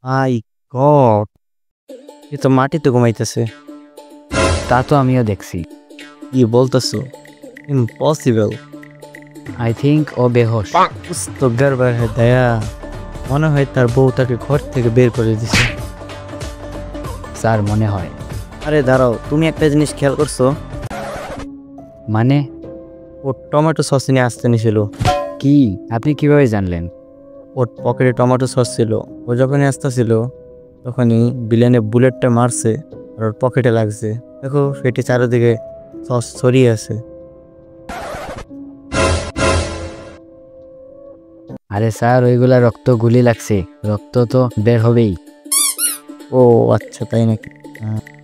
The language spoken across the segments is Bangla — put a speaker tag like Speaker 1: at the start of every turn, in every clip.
Speaker 1: মাই গড, এ তো মাটিতে ঘুমাইতেছে।
Speaker 2: তা তো আমিও দেখছি।
Speaker 1: কি বলতেছো? ইম্পসিবল।
Speaker 2: আই থিঙ্ক ও বেহোশ।
Speaker 1: कुछ तो गड़बड़ है दया। মনে হয় তার বউ তাকে ঘর থেকে বের করে দিছে।
Speaker 2: স্যার মনে হয়।
Speaker 1: আরে দাঁড়াও, তুমি একটা জিনিস খেয়াল করছো?
Speaker 2: মানে?
Speaker 1: ও টমেটো সস নিয়ে আসতে নিছিল।
Speaker 2: কি? আপনি কিভাবে জানলেন?
Speaker 1: ওর পকেটে টমেটো সস ছিল। ও যখনই আসতেছিল তখনই বিলেনে বুলেটটা মারছে আর ওর পকেটে লাগছে। দেখো সেটি চারিদিকে সস ছড়িয়ে আছে।
Speaker 2: আরে স্যার, ওইগুলা রক্ত গুলি লাগছে, রক্ত তো বের হবেই।
Speaker 1: ও আচ্ছা, তাই নাকি?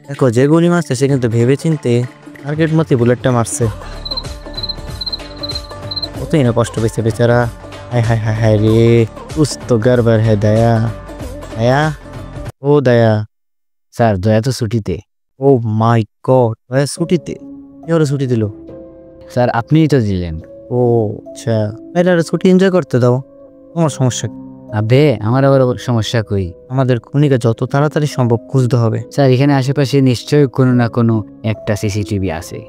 Speaker 1: দেখো যে গুলি মারছে সে কিন্তু ভেবে চিনতে টার্গেট মতে বুলেটটা মারছে। কতই না কষ্ট পেয়েছে বেচারা। হায় হায় হায় হায় রে, কুছ তো গড়বড় হ্যায় দয়া। দয়া, ও দয়া।
Speaker 2: স্যার দয়া তো ছুটিতে।
Speaker 1: ও মাই গড, দয়া ছুটিতে? কে ওরা ছুটি দিল?
Speaker 2: স্যার আপনিই তো দিলেন।
Speaker 1: ও আচ্ছা, তাহলে আর ছুটি এনজয় করতে দাও। তোমার সমস্যা কি?
Speaker 2: আবে আমার আবার সমস্যা কই?
Speaker 1: আমাদের খুনিকে যত তাড়াতাড়ি সম্ভব খুঁজতে হবে।
Speaker 2: স্যার এখানে আশেপাশে নিশ্চয়ই কোনো না কোনো একটা সিসিটিভি আছে।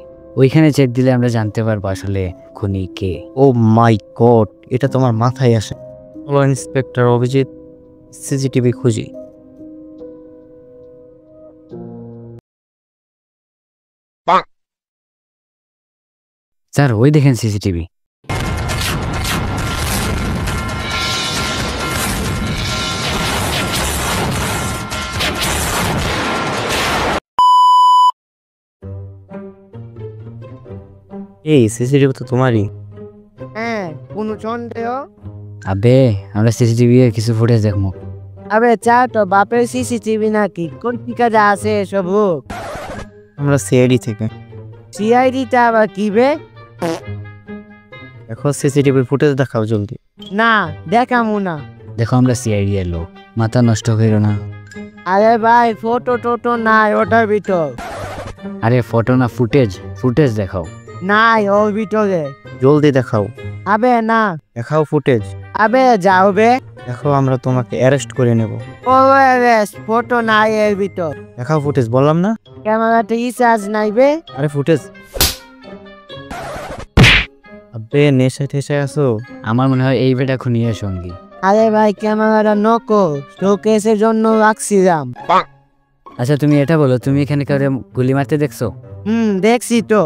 Speaker 2: ওইখানে চেক দিলে আমরা জানতে পারবো আসলে খুনি কে।
Speaker 1: ও মাই গড, এটা তোমার মাথায় আসে। হলো ইন্সপেক্টর অভিজিৎ, সিসিটিভি খুঁজি।
Speaker 2: স্যার ওই দেখেন সিসিটিভি।
Speaker 1: এই সিসিটিভি তো তোমারই।
Speaker 3: হ্যাঁ, কোনো সন্দেহ?
Speaker 2: আবে আমরা সিসিটিভি এর কিছু ফুটেজ দেখবো।
Speaker 3: আবে চা তো বাপের সিসিটিভি নাকি? কোন ঠিকানা আছে এসব?
Speaker 1: আমরা সিআইডি থেকে।
Speaker 3: সিআইডিটা আবার কি বে?
Speaker 1: দেখো সিসিটিভি ফুটেজ দেখাও জলদি।
Speaker 3: না, দেখামু না।
Speaker 2: দেখো আমরা সিআইডি এর লোক, মাথা নষ্ট করো না।
Speaker 3: আরে ভাই, ফটো টোটো নাই ওটার ভিতর।
Speaker 2: আরে ফটো না, ফুটেজ, ফুটেজ দেখাও।
Speaker 3: নাই ওর ভিতরে।
Speaker 1: জলদি দেখাও।
Speaker 3: আবে না।
Speaker 1: দেখাও ফুটেজ।
Speaker 3: আবে যাও বে।
Speaker 1: দেখো আমরা তোমাকে অ্যারেস্ট করে নেব।
Speaker 3: ফটো নাই এর ভিতর।
Speaker 1: দেখাও ফুটেজ, বললাম না?
Speaker 3: ক্যামেরাতে রিচার্জ নাই বে।
Speaker 1: আরে ফুটেজ। আবে নেশায় ঠেসায় আসো।
Speaker 2: আমার মনে হয় এই বেটা খুনির সঙ্গী।
Speaker 3: আরে ভাই, ক্যামেরাটা নকো, শোকেসের জন্য রাখছিলাম।
Speaker 2: আচ্ছা তুমি এটা বলো, তুমি এখানে কাউরে গুলি মারতে দেখছো?
Speaker 3: দেখছি তো।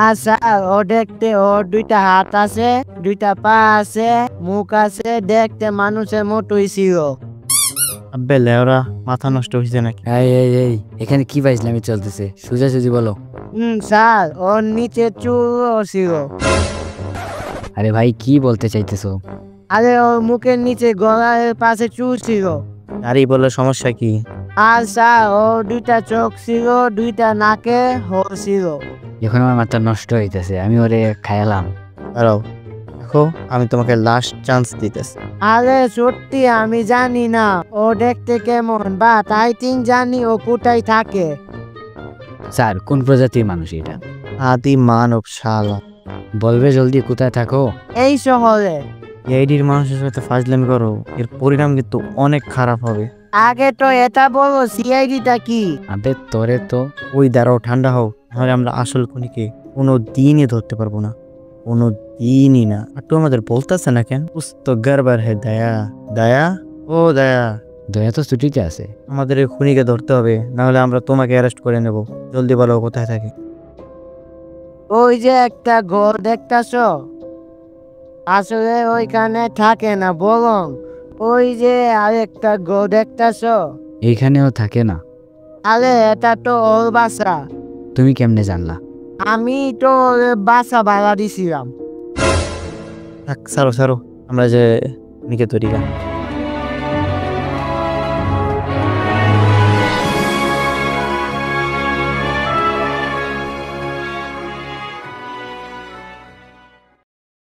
Speaker 3: আচ্ছা, ও দেখতে ওর দুইটা হাত আছে, দুইটা পা আছে, মুখ আছে, দেখতে মানুষের মতোই ছিল।
Speaker 1: আবে লেওরা, মাথা নষ্ট হয়েছে নাকি?
Speaker 2: এই এই এই এখানে কি বাইজলামি চলতেছে? সোজাসুজি বলো।
Speaker 3: স্যার, ওর নিচে চুলও ছিল।
Speaker 2: আরে ভাই কি বলতে চাইতেছো?
Speaker 3: আরে ওর মুখের নিচে গলার পাশে চুল ছিল।
Speaker 1: আরে বলে সমস্যা কি?
Speaker 3: আর স্যার, ওর দুইটা চোখ ছিল, দুইটা নাকে হোল ছিল।
Speaker 2: এখন আমার মাথা নষ্ট হইতেছে, আমি ওরে খায়ালাম।
Speaker 1: দাঁড়াও, দেখো আমি তোমাকে লাস্ট চান্স দিতেছি।
Speaker 3: আরে সত্যি আমি জানি না ও দেখতে কেমন, বা তাই জানি ও কোথায় থাকে।
Speaker 2: স্যার কোন প্রজাতির মানুষ এটা?
Speaker 1: আদি মানব শালা।
Speaker 2: বলবে জলদি কোথায় থাকো।
Speaker 3: এই শহরে।
Speaker 1: সিআইডির মানুষের সাথে ফাজলামি করো, এর পরিণাম কিন্তু অনেক খারাপ হবে।
Speaker 3: আগে তো এটা বলো, সিআইডিটা কি?
Speaker 2: আবে তোরে তো।
Speaker 1: ওই দাঁড়াও, ঠান্ডা হও, নাহলে আমরা আসল খুনিকে কোনো দিনই ধরতে পারবো না। কোনো দিনই না। আর তো আমাদের বলতেছে না কেন? কুছ তো গড়বড় হে দয়া। দয়া, ও দয়া।
Speaker 2: দয়া তো ছুটিতে আছে।
Speaker 1: আমাদের এই খুনিকে ধরতে হবে, নাহলে আমরা তোমাকে অ্যারেস্ট করে নেব। জলদি বলো কোথায় থাকে।
Speaker 3: ওই যে একটা ঘর দেখতাছ, আসলে ওইখানে থাকে না, বরং ওই যে আরেকটা ঘর দেখতাছ,
Speaker 2: এইখানেও থাকে না।
Speaker 3: আরে এটা তো ওর বাসা।
Speaker 2: তুমি কেমনে জানলা?
Speaker 3: আমি তো ওর বাসা ভাড়া দিছিলাম।
Speaker 1: থাক, সারো সারো, আমরা যে খুনিকে তৈরি